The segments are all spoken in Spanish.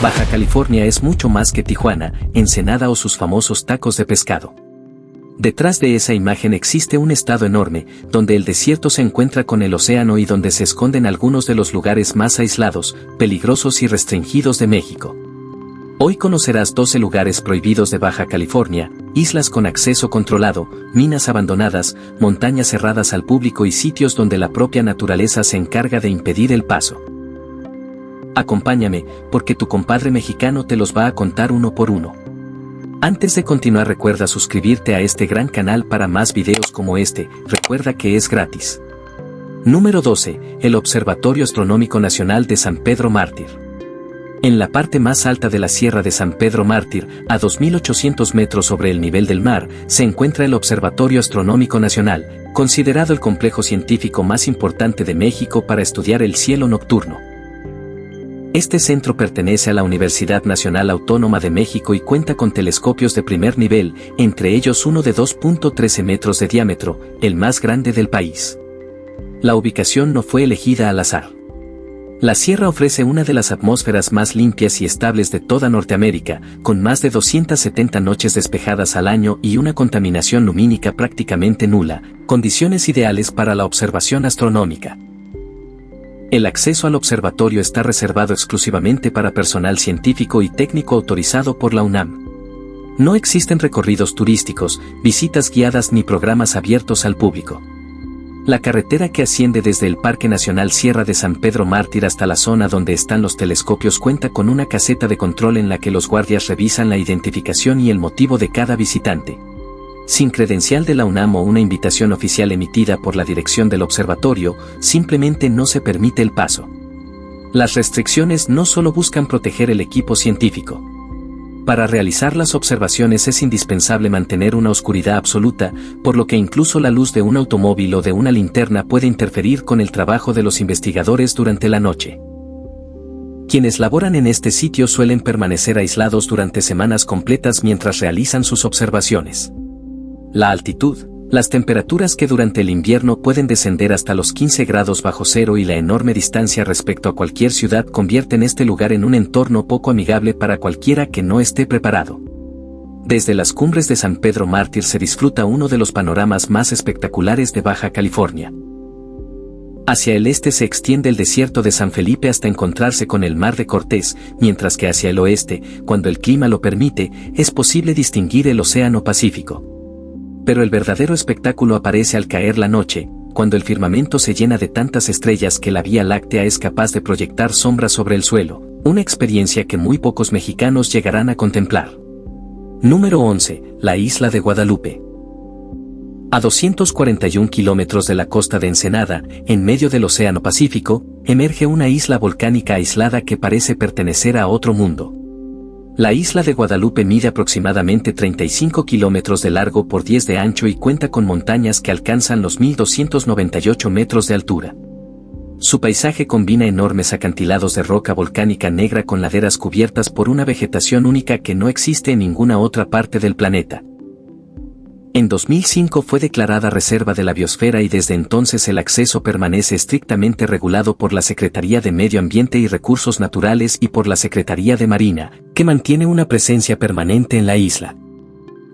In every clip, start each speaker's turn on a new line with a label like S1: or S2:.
S1: Baja California es mucho más que Tijuana, Ensenada o sus famosos tacos de pescado. Detrás de esa imagen existe un estado enorme, donde el desierto se encuentra con el océano y donde se esconden algunos de los lugares más aislados, peligrosos y restringidos de México. Hoy conocerás 12 lugares prohibidos de Baja California, islas con acceso controlado, minas abandonadas, montañas cerradas al público y sitios donde la propia naturaleza se encarga de impedir el paso. Acompáñame, porque tu compadre mexicano te los va a contar uno por uno. Antes de continuar, recuerda suscribirte a este gran canal para más videos como este, recuerda que es gratis. Número 12. El Observatorio Astronómico Nacional de San Pedro Mártir. En la parte más alta de la Sierra de San Pedro Mártir, a 2.800 metros sobre el nivel del mar, se encuentra el Observatorio Astronómico Nacional, considerado el complejo científico más importante de México para estudiar el cielo nocturno. Este centro pertenece a la Universidad Nacional Autónoma de México y cuenta con telescopios de primer nivel, entre ellos uno de 2.13 metros de diámetro, el más grande del país. La ubicación no fue elegida al azar. La sierra ofrece una de las atmósferas más limpias y estables de toda Norteamérica, con más de 270 noches despejadas al año y una contaminación lumínica prácticamente nula, condiciones ideales para la observación astronómica. El acceso al observatorio está reservado exclusivamente para personal científico y técnico autorizado por la UNAM. No existen recorridos turísticos, visitas guiadas ni programas abiertos al público. La carretera que asciende desde el Parque Nacional Sierra de San Pedro Mártir hasta la zona donde están los telescopios cuenta con una caseta de control en la que los guardias revisan la identificación y el motivo de cada visitante. Sin credencial de la UNAM o una invitación oficial emitida por la dirección del observatorio, simplemente no se permite el paso. Las restricciones no solo buscan proteger el equipo científico. Para realizar las observaciones es indispensable mantener una oscuridad absoluta, por lo que incluso la luz de un automóvil o de una linterna puede interferir con el trabajo de los investigadores durante la noche. Quienes laboran en este sitio suelen permanecer aislados durante semanas completas mientras realizan sus observaciones. La altitud, las temperaturas que durante el invierno pueden descender hasta los 15 grados bajo cero y la enorme distancia respecto a cualquier ciudad convierten este lugar en un entorno poco amigable para cualquiera que no esté preparado. Desde las cumbres de San Pedro Mártir se disfruta uno de los panoramas más espectaculares de Baja California. Hacia el este se extiende el desierto de San Felipe hasta encontrarse con el Mar de Cortés, mientras que hacia el oeste, cuando el clima lo permite, es posible distinguir el Océano Pacífico. Pero el verdadero espectáculo aparece al caer la noche, cuando el firmamento se llena de tantas estrellas que la Vía Láctea es capaz de proyectar sombras sobre el suelo, una experiencia que muy pocos mexicanos llegarán a contemplar. Número 11. La isla de Guadalupe. A 241 kilómetros de la costa de Ensenada, en medio del Océano Pacífico, emerge una isla volcánica aislada que parece pertenecer a otro mundo. La isla de Guadalupe mide aproximadamente 35 kilómetros de largo por 10 de ancho y cuenta con montañas que alcanzan los 1.298 metros de altura. Su paisaje combina enormes acantilados de roca volcánica negra con laderas cubiertas por una vegetación única que no existe en ninguna otra parte del planeta. En 2005 fue declarada Reserva de la Biosfera y desde entonces el acceso permanece estrictamente regulado por la Secretaría de Medio Ambiente y Recursos Naturales y por la Secretaría de Marina, que mantiene una presencia permanente en la isla.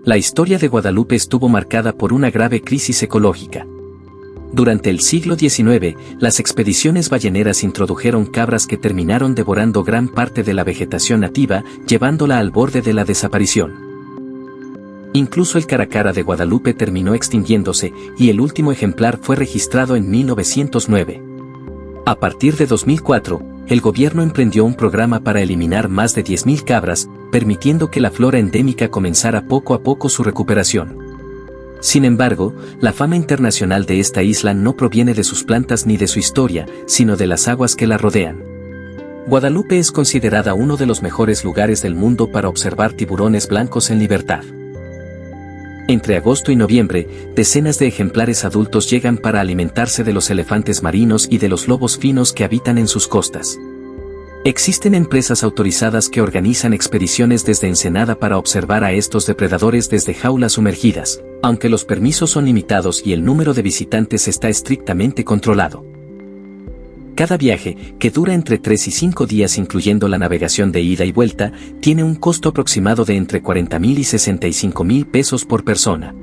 S1: La historia de Guadalupe estuvo marcada por una grave crisis ecológica. Durante el siglo XIX, las expediciones balleneras introdujeron cabras que terminaron devorando gran parte de la vegetación nativa, llevándola al borde de la desaparición. Incluso el caracara de Guadalupe terminó extinguiéndose, y el último ejemplar fue registrado en 1909. A partir de 2004, el gobierno emprendió un programa para eliminar más de 10.000 cabras, permitiendo que la flora endémica comenzara poco a poco su recuperación. Sin embargo, la fama internacional de esta isla no proviene de sus plantas ni de su historia, sino de las aguas que la rodean. Guadalupe es considerada uno de los mejores lugares del mundo para observar tiburones blancos en libertad. Entre agosto y noviembre, decenas de ejemplares adultos llegan para alimentarse de los elefantes marinos y de los lobos finos que habitan en sus costas. Existen empresas autorizadas que organizan expediciones desde Ensenada para observar a estos depredadores desde jaulas sumergidas, aunque los permisos son limitados y el número de visitantes está estrictamente controlado. Cada viaje, que dura entre 3 y 5 días incluyendo la navegación de ida y vuelta, tiene un costo aproximado de entre 40,000 y 65,000 pesos por persona.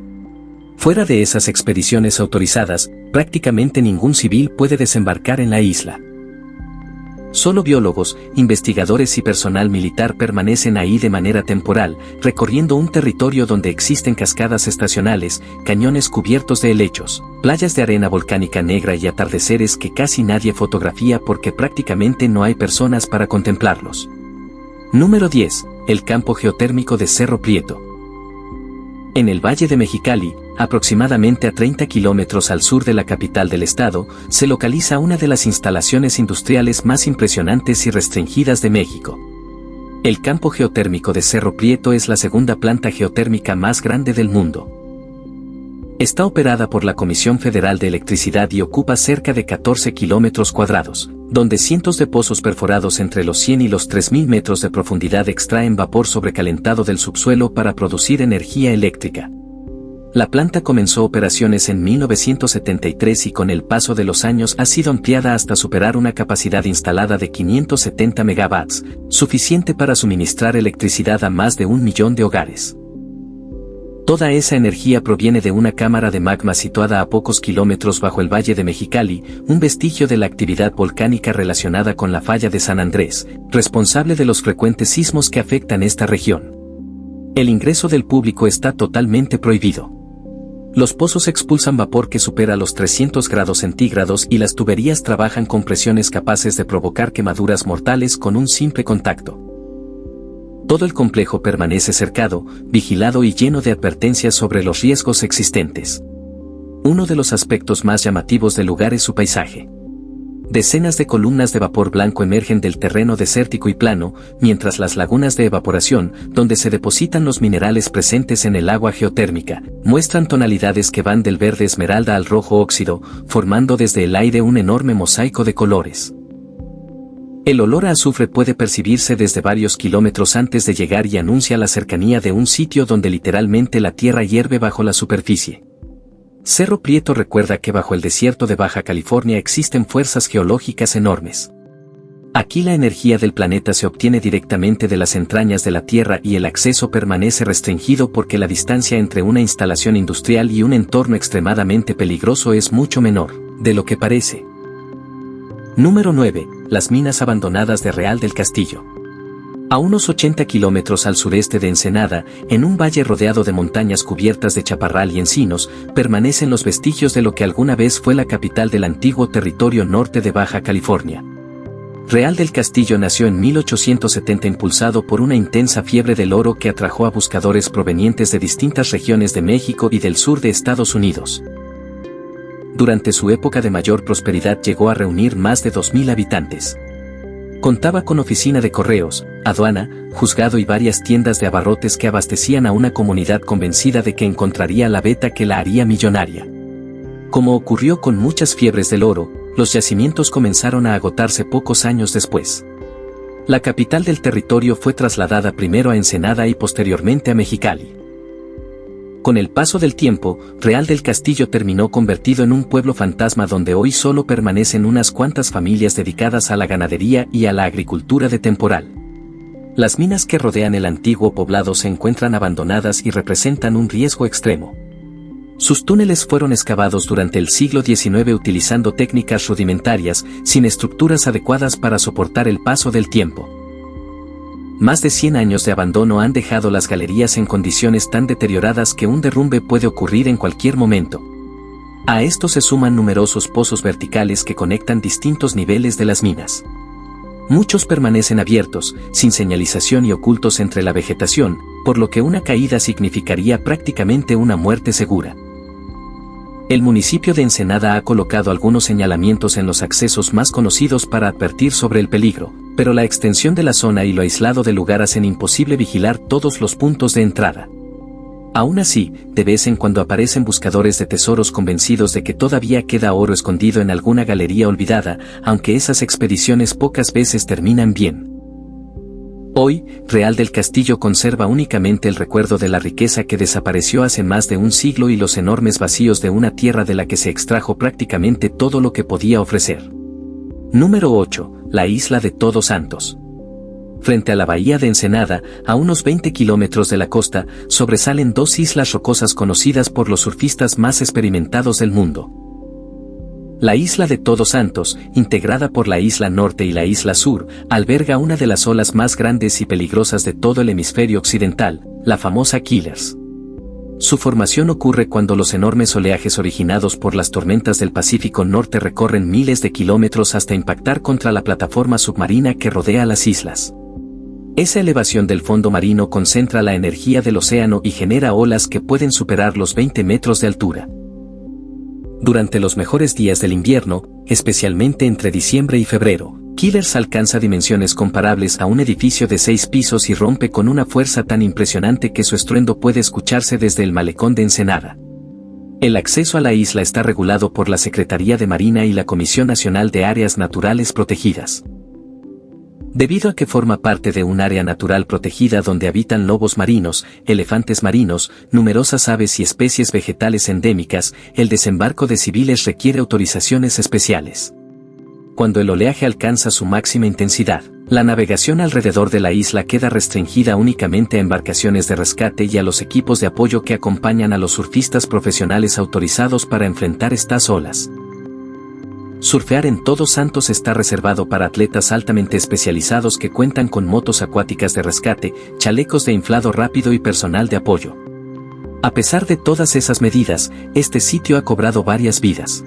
S1: Fuera de esas expediciones autorizadas, prácticamente ningún civil puede desembarcar en la isla. Solo biólogos, investigadores y personal militar permanecen ahí de manera temporal, recorriendo un territorio donde existen cascadas estacionales, cañones cubiertos de helechos, playas de arena volcánica negra y atardeceres que casi nadie fotografía porque prácticamente no hay personas para contemplarlos. Número 10. El campo geotérmico de Cerro Prieto. En el Valle de Mexicali, aproximadamente a 30 kilómetros al sur de la capital del estado, se localiza una de las instalaciones industriales más impresionantes y restringidas de México. El campo geotérmico de Cerro Prieto es la segunda planta geotérmica más grande del mundo. Está operada por la Comisión Federal de Electricidad y ocupa cerca de 14 kilómetros cuadrados, donde cientos de pozos perforados entre los 100 y los 3.000 metros de profundidad extraen vapor sobrecalentado del subsuelo para producir energía eléctrica. La planta comenzó operaciones en 1973 y con el paso de los años ha sido ampliada hasta superar una capacidad instalada de 570 megawatts, suficiente para suministrar electricidad a más de 1 millón de hogares. Toda esa energía proviene de una cámara de magma situada a pocos kilómetros bajo el Valle de Mexicali, un vestigio de la actividad volcánica relacionada con la falla de San Andrés, responsable de los frecuentes sismos que afectan esta región. El ingreso del público está totalmente prohibido. Los pozos expulsan vapor que supera los 300 grados centígrados y las tuberías trabajan con presiones capaces de provocar quemaduras mortales con un simple contacto. Todo el complejo permanece cercado, vigilado y lleno de advertencias sobre los riesgos existentes. Uno de los aspectos más llamativos del lugar es su paisaje. Decenas de columnas de vapor blanco emergen del terreno desértico y plano, mientras las lagunas de evaporación, donde se depositan los minerales presentes en el agua geotérmica, muestran tonalidades que van del verde esmeralda al rojo óxido, formando desde el aire un enorme mosaico de colores. El olor a azufre puede percibirse desde varios kilómetros antes de llegar y anuncia la cercanía de un sitio donde literalmente la tierra hierve bajo la superficie. Cerro Prieto recuerda que bajo el desierto de Baja California existen fuerzas geológicas enormes. Aquí la energía del planeta se obtiene directamente de las entrañas de la Tierra y el acceso permanece restringido porque la distancia entre una instalación industrial y un entorno extremadamente peligroso es mucho menor de lo que parece. Número 9. Las minas abandonadas de Real del Castillo. A unos 80 kilómetros al sureste de Ensenada, en un valle rodeado de montañas cubiertas de chaparral y encinos, permanecen los vestigios de lo que alguna vez fue la capital del antiguo territorio norte de Baja California. Real del Castillo nació en 1870 impulsado por una intensa fiebre del oro que atrajo a buscadores provenientes de distintas regiones de México y del sur de Estados Unidos. Durante su época de mayor prosperidad llegó a reunir más de 2.000 habitantes. Contaba con oficina de correos, aduana, juzgado y varias tiendas de abarrotes que abastecían a una comunidad convencida de que encontraría la veta que la haría millonaria. Como ocurrió con muchas fiebres del oro, los yacimientos comenzaron a agotarse pocos años después. La capital del territorio fue trasladada primero a Ensenada y posteriormente a Mexicali. Con el paso del tiempo, Real del Castillo terminó convertido en un pueblo fantasma donde hoy solo permanecen unas cuantas familias dedicadas a la ganadería y a la agricultura de temporal. Las minas que rodean el antiguo poblado se encuentran abandonadas y representan un riesgo extremo. Sus túneles fueron excavados durante el siglo XIX utilizando técnicas rudimentarias, sin estructuras adecuadas para soportar el paso del tiempo. Más de 100 años de abandono han dejado las galerías en condiciones tan deterioradas que un derrumbe puede ocurrir en cualquier momento. A esto se suman numerosos pozos verticales que conectan distintos niveles de las minas. Muchos permanecen abiertos, sin señalización y ocultos entre la vegetación, por lo que una caída significaría prácticamente una muerte segura. El municipio de Ensenada ha colocado algunos señalamientos en los accesos más conocidos para advertir sobre el peligro, pero la extensión de la zona y lo aislado del lugar hacen imposible vigilar todos los puntos de entrada. Aún así, de vez en cuando aparecen buscadores de tesoros convencidos de que todavía queda oro escondido en alguna galería olvidada, aunque esas expediciones pocas veces terminan bien. Hoy, Real del Castillo conserva únicamente el recuerdo de la riqueza que desapareció hace más de un siglo y los enormes vacíos de una tierra de la que se extrajo prácticamente todo lo que podía ofrecer. Número 8. La isla de Todos Santos. Frente a la bahía de Ensenada, a unos 20 kilómetros de la costa, sobresalen dos islas rocosas conocidas por los surfistas más experimentados del mundo. La isla de Todos Santos, integrada por la isla norte y la isla sur, alberga una de las olas más grandes y peligrosas de todo el hemisferio occidental, la famosa Killers. Su formación ocurre cuando los enormes oleajes originados por las tormentas del Pacífico Norte recorren miles de kilómetros hasta impactar contra la plataforma submarina que rodea las islas. Esa elevación del fondo marino concentra la energía del océano y genera olas que pueden superar los 20 metros de altura. Durante los mejores días del invierno, especialmente entre diciembre y febrero, Killers alcanza dimensiones comparables a un edificio de 6 pisos y rompe con una fuerza tan impresionante que su estruendo puede escucharse desde el malecón de Ensenada. El acceso a la isla está regulado por la Secretaría de Marina y la Comisión Nacional de Áreas Naturales Protegidas. Debido a que forma parte de un área natural protegida donde habitan lobos marinos, elefantes marinos, numerosas aves y especies vegetales endémicas, el desembarco de civiles requiere autorizaciones especiales. Cuando el oleaje alcanza su máxima intensidad, la navegación alrededor de la isla queda restringida únicamente a embarcaciones de rescate y a los equipos de apoyo que acompañan a los surfistas profesionales autorizados para enfrentar estas olas. Surfear en Todos Santos está reservado para atletas altamente especializados que cuentan con motos acuáticas de rescate, chalecos de inflado rápido y personal de apoyo. A pesar de todas esas medidas, este sitio ha cobrado varias vidas.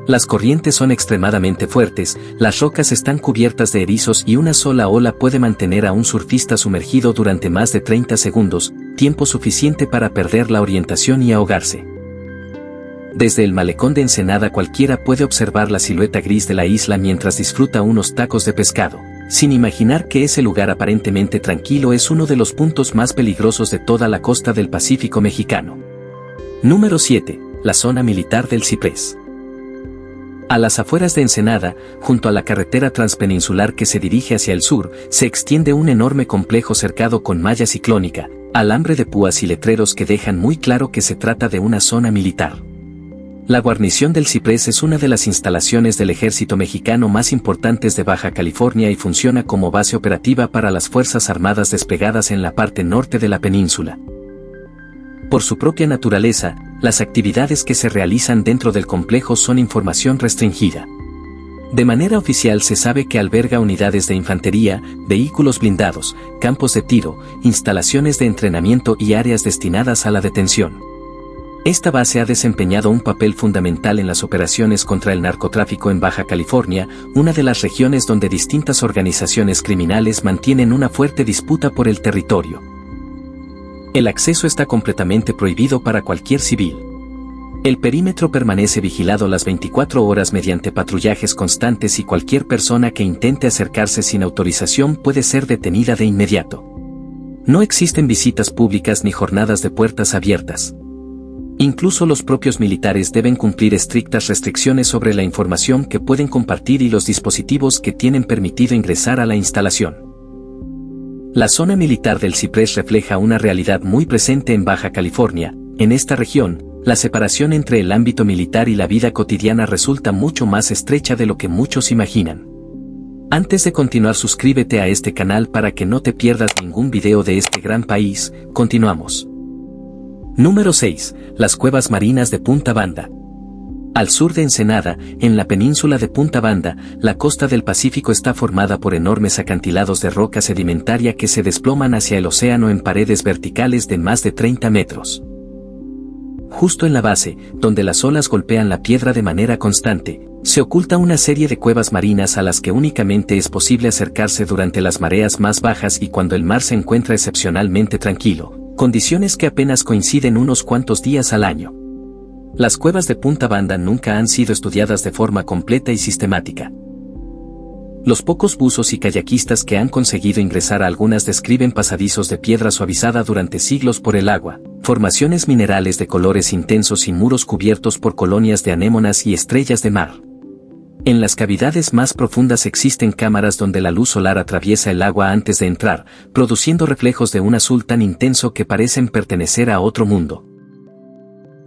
S1: Las corrientes son extremadamente fuertes, las rocas están cubiertas de erizos y una sola ola puede mantener a un surfista sumergido durante más de 30 segundos, tiempo suficiente para perder la orientación y ahogarse. Desde el malecón de Ensenada cualquiera puede observar la silueta gris de la isla mientras disfruta unos tacos de pescado, sin imaginar que ese lugar aparentemente tranquilo es uno de los puntos más peligrosos de toda la costa del Pacífico mexicano. Número 7. La zona militar del Ciprés. A las afueras de Ensenada, junto a la carretera transpeninsular que se dirige hacia el sur, se extiende un enorme complejo cercado con malla ciclónica, alambre de púas y letreros que dejan muy claro que se trata de una zona militar. La guarnición del Ciprés es una de las instalaciones del ejército mexicano más importantes de Baja California y funciona como base operativa para las Fuerzas Armadas desplegadas en la parte norte de la península. Por su propia naturaleza, las actividades que se realizan dentro del complejo son información restringida. De manera oficial se sabe que alberga unidades de infantería, vehículos blindados, campos de tiro, instalaciones de entrenamiento y áreas destinadas a la detención. Esta base ha desempeñado un papel fundamental en las operaciones contra el narcotráfico en Baja California, una de las regiones donde distintas organizaciones criminales mantienen una fuerte disputa por el territorio. El acceso está completamente prohibido para cualquier civil. El perímetro permanece vigilado las 24 horas mediante patrullajes constantes y cualquier persona que intente acercarse sin autorización puede ser detenida de inmediato. No existen visitas públicas ni jornadas de puertas abiertas. Incluso los propios militares deben cumplir estrictas restricciones sobre la información que pueden compartir y los dispositivos que tienen permitido ingresar a la instalación. La zona militar del Ciprés refleja una realidad muy presente en Baja California. En esta región, la separación entre el ámbito militar y la vida cotidiana resulta mucho más estrecha de lo que muchos imaginan. Antes de continuar, suscríbete a este canal para que no te pierdas ningún video de este gran país. Continuamos. Número 6. Las cuevas marinas de Punta Banda. Al sur de Ensenada, en la península de Punta Banda, la costa del Pacífico está formada por enormes acantilados de roca sedimentaria que se desploman hacia el océano en paredes verticales de más de 30 metros. Justo en la base, donde las olas golpean la piedra de manera constante, se oculta una serie de cuevas marinas a las que únicamente es posible acercarse durante las mareas más bajas y cuando el mar se encuentra excepcionalmente tranquilo, condiciones que apenas coinciden unos cuantos días al año. Las cuevas de Punta Banda nunca han sido estudiadas de forma completa y sistemática. Los pocos buzos y kayakistas que han conseguido ingresar a algunas describen pasadizos de piedra suavizada durante siglos por el agua, formaciones minerales de colores intensos y muros cubiertos por colonias de anémonas y estrellas de mar. En las cavidades más profundas existen cámaras donde la luz solar atraviesa el agua antes de entrar, produciendo reflejos de un azul tan intenso que parecen pertenecer a otro mundo.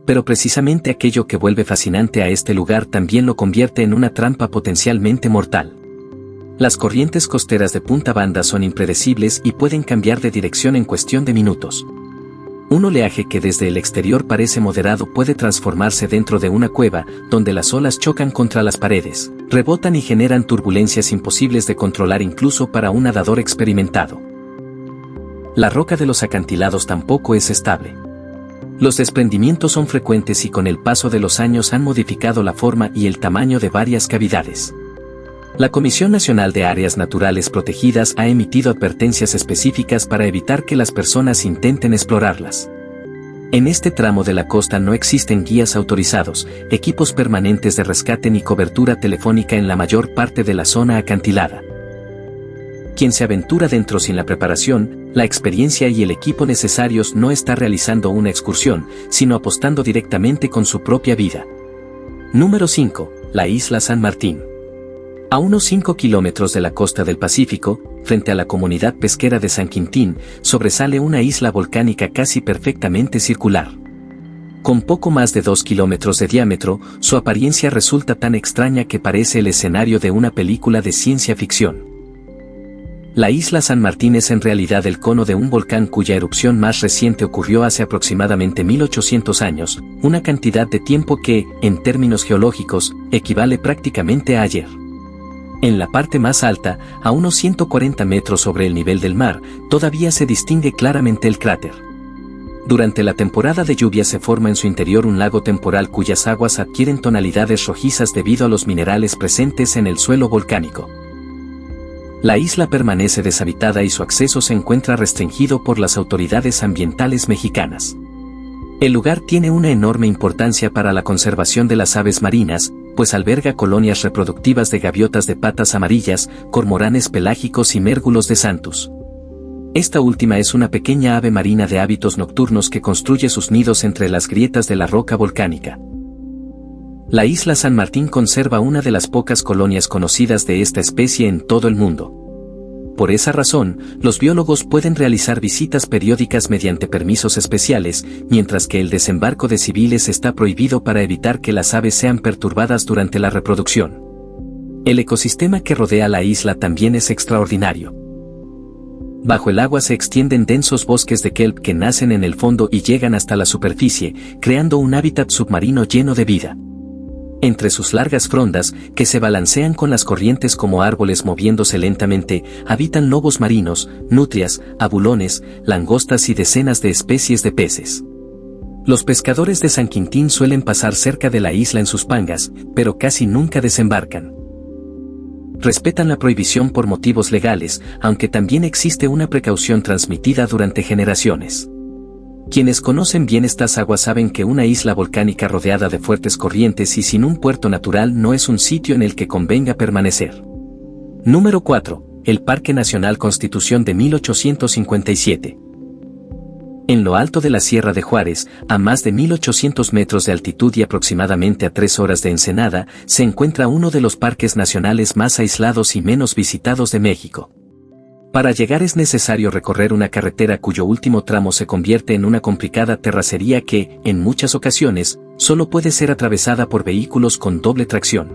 S1: Pero precisamente aquello que vuelve fascinante a este lugar también lo convierte en una trampa potencialmente mortal. Las corrientes costeras de Punta Banda son impredecibles y pueden cambiar de dirección en cuestión de minutos. Un oleaje que desde el exterior parece moderado puede transformarse dentro de una cueva, donde las olas chocan contra las paredes, rebotan y generan turbulencias imposibles de controlar incluso para un nadador experimentado. La roca de los acantilados tampoco es estable. Los desprendimientos son frecuentes y con el paso de los años han modificado la forma y el tamaño de varias cavidades. La Comisión Nacional de Áreas Naturales Protegidas ha emitido advertencias específicas para evitar que las personas intenten explorarlas. En este tramo de la costa no existen guías autorizados, equipos permanentes de rescate ni cobertura telefónica en la mayor parte de la zona acantilada. Quien se aventura dentro sin la preparación, la experiencia y el equipo necesarios no está realizando una excursión, sino apostando directamente con su propia vida. Número 5. La isla San Martín. A unos 5 kilómetros de la costa del Pacífico, frente a la comunidad pesquera de San Quintín, sobresale una isla volcánica casi perfectamente circular. Con poco más de 2 kilómetros de diámetro, su apariencia resulta tan extraña que parece el escenario de una película de ciencia ficción. La isla San Martín es en realidad el cono de un volcán cuya erupción más reciente ocurrió hace aproximadamente 1800 años, una cantidad de tiempo que, en términos geológicos, equivale prácticamente a ayer. En la parte más alta, a unos 140 metros sobre el nivel del mar, todavía se distingue claramente el cráter. Durante la temporada de lluvia se forma en su interior un lago temporal cuyas aguas adquieren tonalidades rojizas debido a los minerales presentes en el suelo volcánico. La isla permanece deshabitada y su acceso se encuentra restringido por las autoridades ambientales mexicanas. El lugar tiene una enorme importancia para la conservación de las aves marinas, pues alberga colonias reproductivas de gaviotas de patas amarillas, cormoranes pelágicos y mérgulos de santus. Esta última es una pequeña ave marina de hábitos nocturnos que construye sus nidos entre las grietas de la roca volcánica. La isla San Martín conserva una de las pocas colonias conocidas de esta especie en todo el mundo. Por esa razón, los biólogos pueden realizar visitas periódicas mediante permisos especiales, mientras que el desembarco de civiles está prohibido para evitar que las aves sean perturbadas durante la reproducción. El ecosistema que rodea la isla también es extraordinario. Bajo el agua se extienden densos bosques de kelp que nacen en el fondo y llegan hasta la superficie, creando un hábitat submarino lleno de vida. Entre sus largas frondas, que se balancean con las corrientes como árboles moviéndose lentamente, habitan lobos marinos, nutrias, abulones, langostas y decenas de especies de peces. Los pescadores de San Quintín suelen pasar cerca de la isla en sus pangas, pero casi nunca desembarcan. Respetan la prohibición por motivos legales, aunque también existe una precaución transmitida durante generaciones. Quienes conocen bien estas aguas saben que una isla volcánica rodeada de fuertes corrientes y sin un puerto natural no es un sitio en el que convenga permanecer. Número 4. El Parque Nacional Constitución de 1857. En lo alto de la Sierra de Juárez, a más de 1800 metros de altitud y aproximadamente a 3 horas de Ensenada, se encuentra uno de los parques nacionales más aislados y menos visitados de México. Para llegar es necesario recorrer una carretera cuyo último tramo se convierte en una complicada terracería que, en muchas ocasiones, solo puede ser atravesada por vehículos con doble tracción.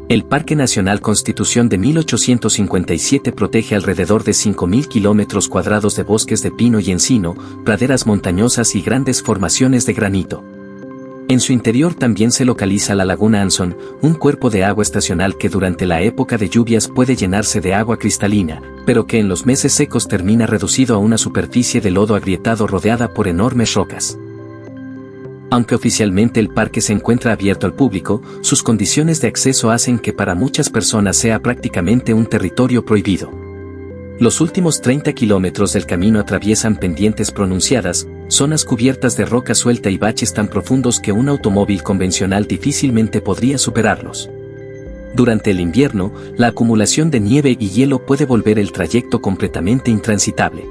S1: El Parque Nacional Constitución de 1857 protege alrededor de 5.000 kilómetros cuadrados de bosques de pino y encino, praderas montañosas y grandes formaciones de granito. En su interior también se localiza la Laguna Anson, un cuerpo de agua estacional que durante la época de lluvias puede llenarse de agua cristalina, pero que en los meses secos termina reducido a una superficie de lodo agrietado rodeada por enormes rocas. Aunque oficialmente el parque se encuentra abierto al público, sus condiciones de acceso hacen que para muchas personas sea prácticamente un territorio prohibido. Los últimos 30 kilómetros del camino atraviesan pendientes pronunciadas, zonas cubiertas de roca suelta y baches tan profundos que un automóvil convencional difícilmente podría superarlos. Durante el invierno, la acumulación de nieve y hielo puede volver el trayecto completamente intransitable.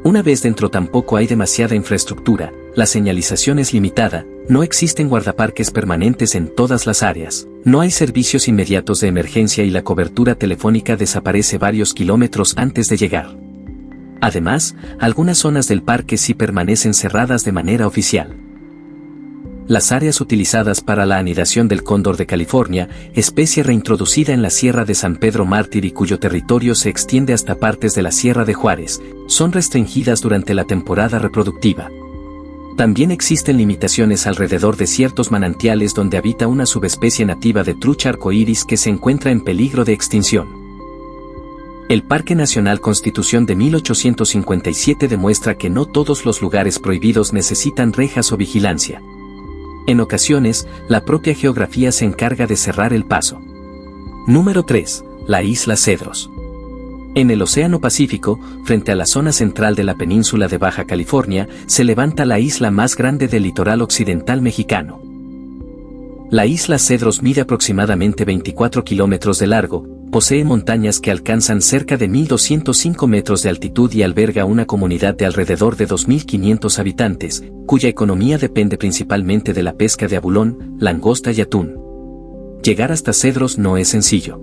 S1: Una vez dentro tampoco hay demasiada infraestructura, la señalización es limitada, no existen guardaparques permanentes en todas las áreas, no hay servicios inmediatos de emergencia y la cobertura telefónica desaparece varios kilómetros antes de llegar. Además, algunas zonas del parque sí permanecen cerradas de manera oficial. Las áreas utilizadas para la anidación del cóndor de California, especie reintroducida en la Sierra de San Pedro Mártir y cuyo territorio se extiende hasta partes de la Sierra de Juárez, son restringidas durante la temporada reproductiva. También existen limitaciones alrededor de ciertos manantiales donde habita una subespecie nativa de trucha arcoíris que se encuentra en peligro de extinción. El Parque Nacional Constitución de 1857 demuestra que no todos los lugares prohibidos necesitan rejas o vigilancia. En ocasiones, la propia geografía se encarga de cerrar el paso. Número 3. La isla Cedros. En el Océano Pacífico, frente a la zona central de la península de Baja California, se levanta la isla más grande del litoral occidental mexicano. La isla Cedros mide aproximadamente 24 kilómetros de largo, posee montañas que alcanzan cerca de 1.205 metros de altitud y alberga una comunidad de alrededor de 2.500 habitantes, cuya economía depende principalmente de la pesca de abulón, langosta y atún. Llegar hasta Cedros no es sencillo.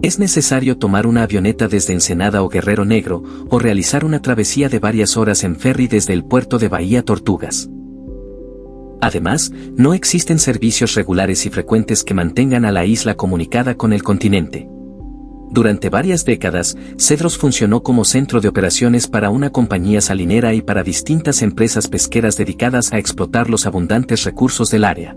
S1: Es necesario tomar una avioneta desde Ensenada o Guerrero Negro, o realizar una travesía de varias horas en ferry desde el puerto de Bahía Tortugas. Además, no existen servicios regulares y frecuentes que mantengan a la isla comunicada con el continente. Durante varias décadas, Cedros funcionó como centro de operaciones para una compañía salinera y para distintas empresas pesqueras dedicadas a explotar los abundantes recursos del área.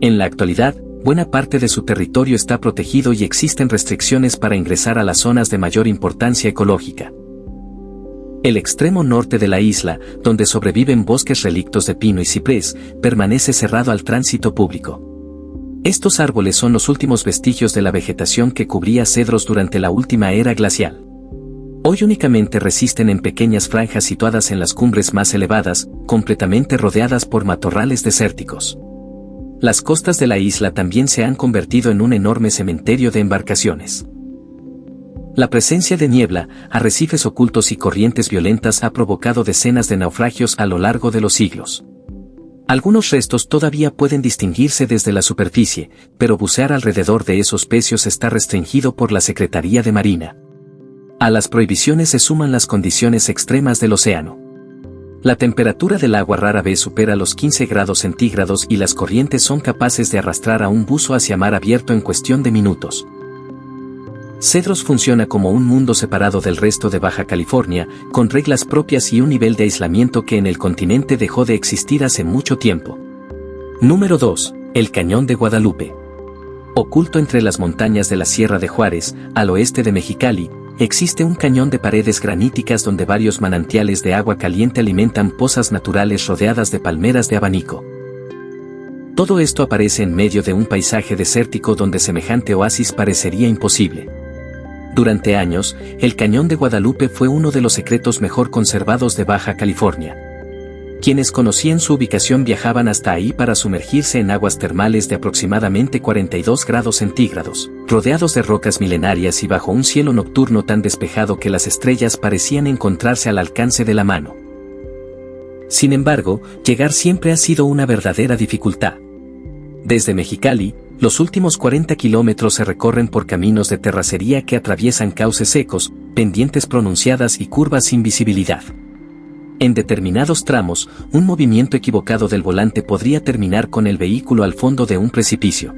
S1: En la actualidad, buena parte de su territorio está protegido y existen restricciones para ingresar a las zonas de mayor importancia ecológica. El extremo norte de la isla, donde sobreviven bosques relictos de pino y ciprés, permanece cerrado al tránsito público. Estos árboles son los últimos vestigios de la vegetación que cubría Cedros durante la última era glacial. Hoy únicamente resisten en pequeñas franjas situadas en las cumbres más elevadas, completamente rodeadas por matorrales desérticos. Las costas de la isla también se han convertido en un enorme cementerio de embarcaciones. La presencia de niebla, arrecifes ocultos y corrientes violentas ha provocado decenas de naufragios a lo largo de los siglos. Algunos restos todavía pueden distinguirse desde la superficie, pero bucear alrededor de esos pecios está restringido por la Secretaría de Marina. A las prohibiciones se suman las condiciones extremas del océano. La temperatura del agua rara vez supera los 15 grados centígrados y las corrientes son capaces de arrastrar a un buzo hacia mar abierto en cuestión de minutos. Cedros funciona como un mundo separado del resto de Baja California, con reglas propias y un nivel de aislamiento que en el continente dejó de existir hace mucho tiempo. Número 2. El Cañón de Guadalupe. Oculto entre las montañas de la Sierra de Juárez, al oeste de Mexicali, existe un cañón de paredes graníticas donde varios manantiales de agua caliente alimentan pozas naturales rodeadas de palmeras de abanico. Todo esto aparece en medio de un paisaje desértico donde semejante oasis parecería imposible. Durante años, el Cañón de Guadalupe fue uno de los secretos mejor conservados de Baja California. Quienes conocían su ubicación viajaban hasta ahí para sumergirse en aguas termales de aproximadamente 42 grados centígrados, rodeados de rocas milenarias y bajo un cielo nocturno tan despejado que las estrellas parecían encontrarse al alcance de la mano. Sin embargo, llegar siempre ha sido una verdadera dificultad. Desde Mexicali, los últimos 40 kilómetros se recorren por caminos de terracería que atraviesan cauces secos, pendientes pronunciadas y curvas sin visibilidad. En determinados tramos, un movimiento equivocado del volante podría terminar con el vehículo al fondo de un precipicio.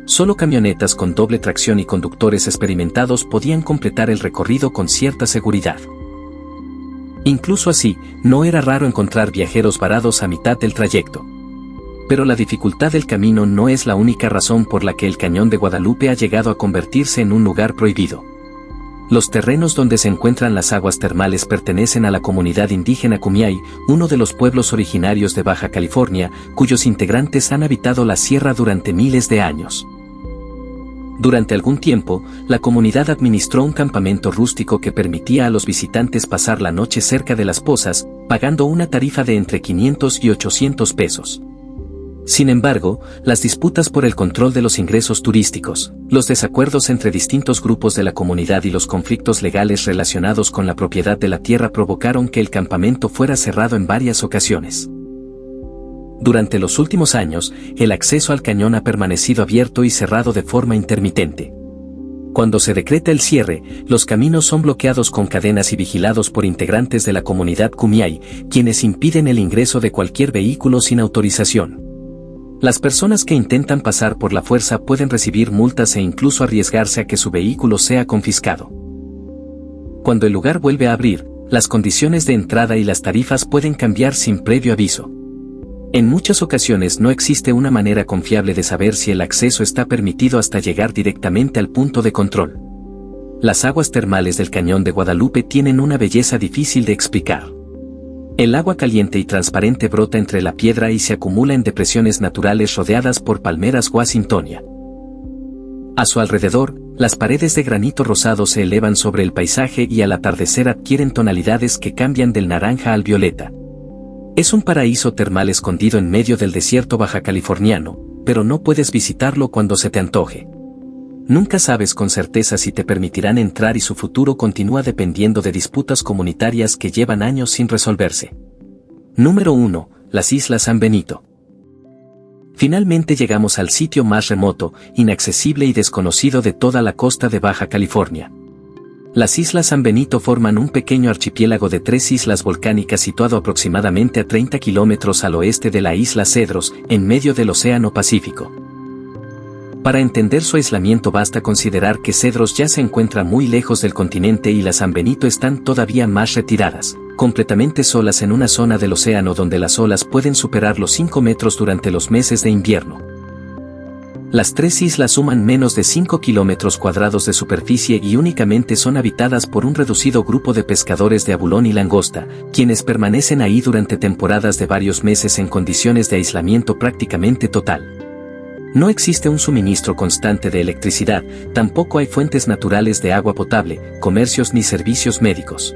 S1: Solo camionetas con doble tracción y conductores experimentados podían completar el recorrido con cierta seguridad. Incluso así, no era raro encontrar viajeros varados a mitad del trayecto. Pero la dificultad del camino no es la única razón por la que el Cañón de Guadalupe ha llegado a convertirse en un lugar prohibido. Los terrenos donde se encuentran las aguas termales pertenecen a la comunidad indígena Kumiai, uno de los pueblos originarios de Baja California, cuyos integrantes han habitado la sierra durante miles de años. Durante algún tiempo, la comunidad administró un campamento rústico que permitía a los visitantes pasar la noche cerca de las pozas, pagando una tarifa de entre 500 y 800 pesos. Sin embargo, las disputas por el control de los ingresos turísticos, los desacuerdos entre distintos grupos de la comunidad y los conflictos legales relacionados con la propiedad de la tierra provocaron que el campamento fuera cerrado en varias ocasiones. Durante los últimos años, el acceso al cañón ha permanecido abierto y cerrado de forma intermitente. Cuando se decreta el cierre, los caminos son bloqueados con cadenas y vigilados por integrantes de la comunidad Kumeyaay, quienes impiden el ingreso de cualquier vehículo sin autorización. Las personas que intentan pasar por la fuerza pueden recibir multas e incluso arriesgarse a que su vehículo sea confiscado. Cuando el lugar vuelve a abrir, las condiciones de entrada y las tarifas pueden cambiar sin previo aviso. En muchas ocasiones no existe una manera confiable de saber si el acceso está permitido hasta llegar directamente al punto de control. Las aguas termales del Cañón de Guadalupe tienen una belleza difícil de explicar. El agua caliente y transparente brota entre la piedra y se acumula en depresiones naturales rodeadas por palmeras Washingtonia. A su alrededor, las paredes de granito rosado se elevan sobre el paisaje y al atardecer adquieren tonalidades que cambian del naranja al violeta. Es un paraíso termal escondido en medio del desierto bajacaliforniano, pero no puedes visitarlo cuando se te antoje. Nunca sabes con certeza si te permitirán entrar y su futuro continúa dependiendo de disputas comunitarias que llevan años sin resolverse. Número 1. Las Islas San Benito. Finalmente llegamos al sitio más remoto, inaccesible y desconocido de toda la costa de Baja California. Las Islas San Benito forman un pequeño archipiélago de 3 islas volcánicas situado aproximadamente a 30 kilómetros al oeste de la isla Cedros, en medio del Océano Pacífico. Para entender su aislamiento basta considerar que Cedros ya se encuentra muy lejos del continente y las San Benito están todavía más retiradas, completamente solas en una zona del océano donde las olas pueden superar los 5 metros durante los meses de invierno. Las 3 islas suman menos de 5 kilómetros cuadrados de superficie y únicamente son habitadas por un reducido grupo de pescadores de abulón y langosta, quienes permanecen ahí durante temporadas de varios meses en condiciones de aislamiento prácticamente total. No existe un suministro constante de electricidad, tampoco hay fuentes naturales de agua potable, comercios ni servicios médicos.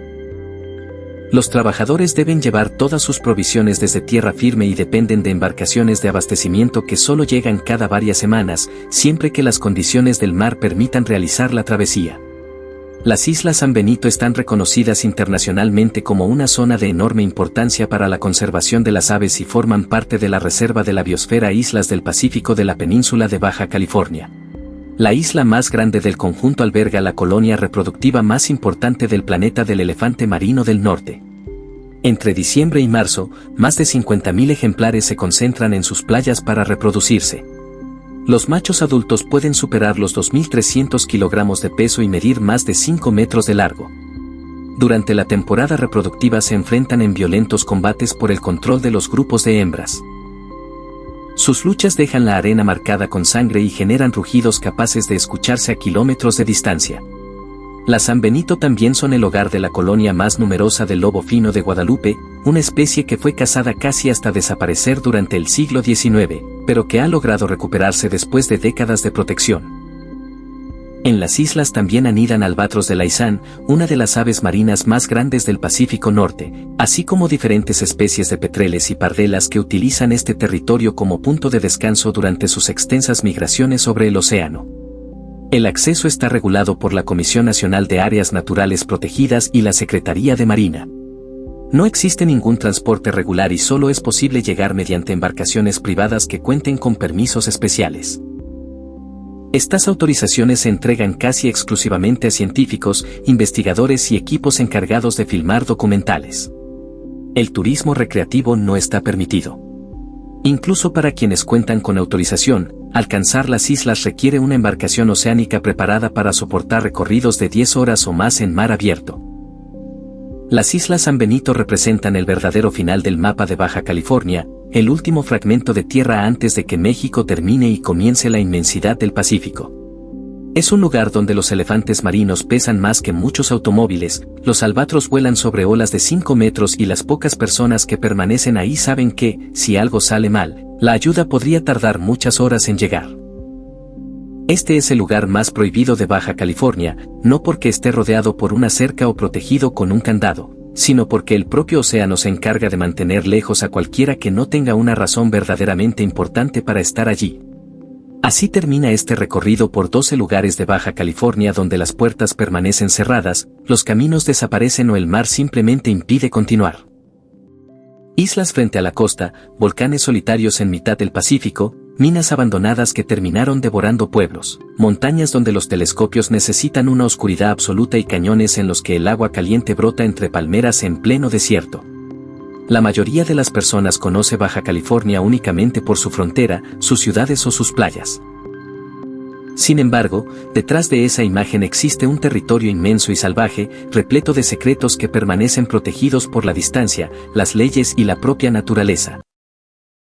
S1: Los trabajadores deben llevar todas sus provisiones desde tierra firme y dependen de embarcaciones de abastecimiento que solo llegan cada varias semanas, siempre que las condiciones del mar permitan realizar la travesía. Las Islas San Benito están reconocidas internacionalmente como una zona de enorme importancia para la conservación de las aves y forman parte de la Reserva de la Biosfera Islas del Pacífico de la península de Baja California. La isla más grande del conjunto alberga la colonia reproductiva más importante del planeta del elefante marino del norte. Entre diciembre y marzo, más de 50.000 ejemplares se concentran en sus playas para reproducirse. Los machos adultos pueden superar los 2.300 kilogramos de peso y medir más de 5 metros de largo. Durante la temporada reproductiva se enfrentan en violentos combates por el control de los grupos de hembras. Sus luchas dejan la arena marcada con sangre y generan rugidos capaces de escucharse a kilómetros de distancia. Las San Benito también son el hogar de la colonia más numerosa del lobo fino de Guadalupe, una especie que fue cazada casi hasta desaparecer durante el siglo XIX, pero que ha logrado recuperarse después de décadas de protección. En las islas también anidan albatros de Laysan, una de las aves marinas más grandes del Pacífico Norte, así como diferentes especies de petreles y pardelas que utilizan este territorio como punto de descanso durante sus extensas migraciones sobre el océano. El acceso está regulado por la Comisión Nacional de Áreas Naturales Protegidas y la Secretaría de Marina. No existe ningún transporte regular y solo es posible llegar mediante embarcaciones privadas que cuenten con permisos especiales. Estas autorizaciones se entregan casi exclusivamente a científicos, investigadores y equipos encargados de filmar documentales. El turismo recreativo no está permitido. Incluso para quienes cuentan con autorización, alcanzar las islas requiere una embarcación oceánica preparada para soportar recorridos de 10 horas o más en mar abierto. Las Islas San Benito representan el verdadero final del mapa de Baja California, el último fragmento de tierra antes de que México termine y comience la inmensidad del Pacífico. Es un lugar donde los elefantes marinos pesan más que muchos automóviles, los albatros vuelan sobre olas de 5 metros y las pocas personas que permanecen ahí saben que, si algo sale mal, la ayuda podría tardar muchas horas en llegar. Este es el lugar más prohibido de Baja California, no porque esté rodeado por una cerca o protegido con un candado, sino porque el propio océano se encarga de mantener lejos a cualquiera que no tenga una razón verdaderamente importante para estar allí. Así termina este recorrido por 12 lugares de Baja California donde las puertas permanecen cerradas, los caminos desaparecen o el mar simplemente impide continuar. Islas frente a la costa, volcanes solitarios en mitad del Pacífico, minas abandonadas que terminaron devorando pueblos, montañas donde los telescopios necesitan una oscuridad absoluta y cañones en los que el agua caliente brota entre palmeras en pleno desierto. La mayoría de las personas conoce Baja California únicamente por su frontera, sus ciudades o sus playas. Sin embargo, detrás de esa imagen existe un territorio inmenso y salvaje, repleto de secretos que permanecen protegidos por la distancia, las leyes y la propia naturaleza.